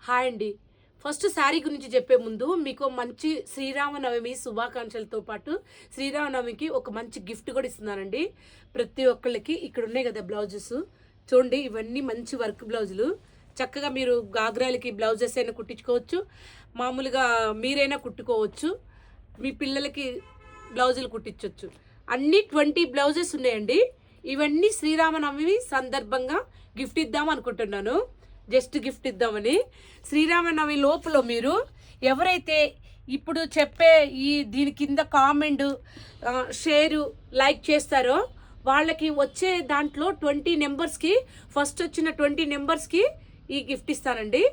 Hi అండి. First sari గురించి చెప్పే ముందు మీకు మంచి శ్రీరామనవమి శుభాకాంక్షలతో పాటు శ్రీరామనవమికి ఒక మంచి గిఫ్ట్ కూడా ఇస్తున్నానండి. ప్రతి ఒక్కళ్ళకి ఇక్కడ ఉన్నాయి కదా బ్లౌజెస్, చూడండి ఇవన్నీ మంచి వర్క్ బ్లౌజులు. చక్కగా మీరు గాగ్రాలకి బ్లౌజెస్ అయినా కుట్టించుకోవచ్చు, మామూలుగా మీరైనా కుట్టుకోవచ్చు, మీ పిల్లలకి బ్లౌజులు కుట్టించవచ్చు. అన్నీ 20 బ్లౌజెస్ ఉన్నాయండి. ఇవన్నీ శ్రీరామనవమి సందర్భంగా గిఫ్ట్ ఇద్దాం అనుకుంటున్నాను. జస్ట్ గిఫ్ట్ ఇద్దామని. శ్రీరామనవమి లోపల మీరు ఎవరైతే ఇప్పుడు చెప్పే దీని కింద కామెంట్, షేరు, లైక్ చేస్తారో వాళ్ళకి వచ్చే దాంట్లో 20 నెంబర్స్కి, ఫస్ట్ వచ్చిన 20 నెంబర్స్కి ఈ గిఫ్ట్ ఇస్తానండి.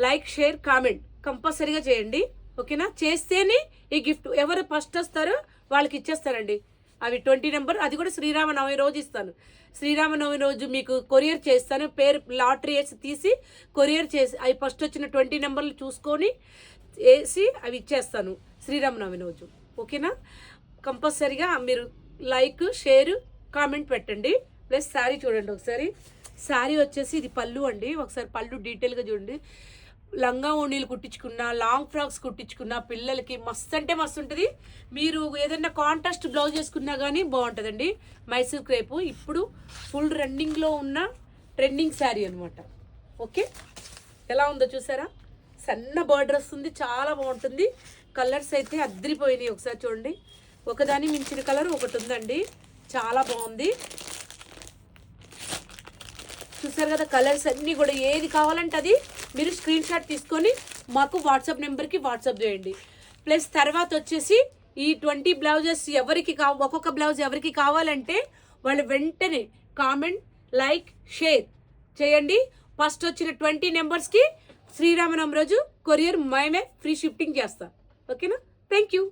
లైక్, షేర్, కామెంట్ కంపల్సరీగా చేయండి, ఓకేనా? చేస్తేనే ఈ గిఫ్ట్ ఎవరు ఫస్ట్ వస్తారో వాళ్ళకి ఇచ్చేస్తానండి. అవి 20 నెంబర్, అది కూడా శ్రీరామనవమి రోజు ఇస్తాను. శ్రీరామనవమి రోజు మీకు కొరియర్ చేస్తాను. పేరు లాటరీ వేసి తీసి కొరియర్ చేసి అవి ఫస్ట్ వచ్చిన 20 నెంబర్లు చూసుకొని వేసి అవి ఇచ్చేస్తాను శ్రీరామనవమి రోజు, ఓకేనా? కంపల్సరీగా మీరు లైక్, షేర్, కామెంట్ పెట్టండి. ప్లస్ శారీ చూడండి ఒకసారి. శారీ వచ్చేసి ఇది పళ్ళు అండి. ఒకసారి పళ్ళు డీటెయిల్గా చూడండి. లంగా ఓణీలు కుట్టించుకున్నా, లాంగ్ ఫ్రాక్స్ కుట్టించుకున్నా పిల్లలకి మస్తు అంటే మస్తు ఉంటుంది. మీరు ఏదైనా కాంట్రాస్ట్ బ్లౌజ్ వేసుకున్నా కానీ బాగుంటుందండి. మైసూర్ క్రేపు ఇప్పుడు ఫుల్ రన్నింగ్లో ఉన్న ట్రెండింగ్ శారీ అనమాట. ఓకే, ఎలా ఉందో చూసారా? సన్న బార్డర్ వస్తుంది, చాలా బాగుంటుంది. కలర్స్ అయితే అద్దరిపోయినాయి. ఒకసారి చూడండి, ఒకదాని మించిన కలర్ ఒకటి ఉందండి, చాలా బాగుంది. చూసారు కదా, కలర్స్ అన్నీ కూడా ఏది కావాలంటే అది మీరు స్క్రీన్ షాట్ తీసుకొని మాకు వాట్సాప్ నెంబర్కి వాట్సాప్ చేయండి. ప్లస్ తర్వాత వచ్చేసి ఈ 20 బ్లౌజెస్ ఎవరికి ఒక్కొక్క బ్లౌజ్ ఎవరికి కావాలంటే వాళ్ళు వెంటనే కామెంట్, లైక్, షేర్ చేయండి. ఫస్ట్ వచ్చిన 20 నెంబర్స్కి శ్రీరామనవమి రోజు కొరియర్ మేమే ఫ్రీ షిప్పింగ్ చేస్తాం, ఓకేనా? Thank you.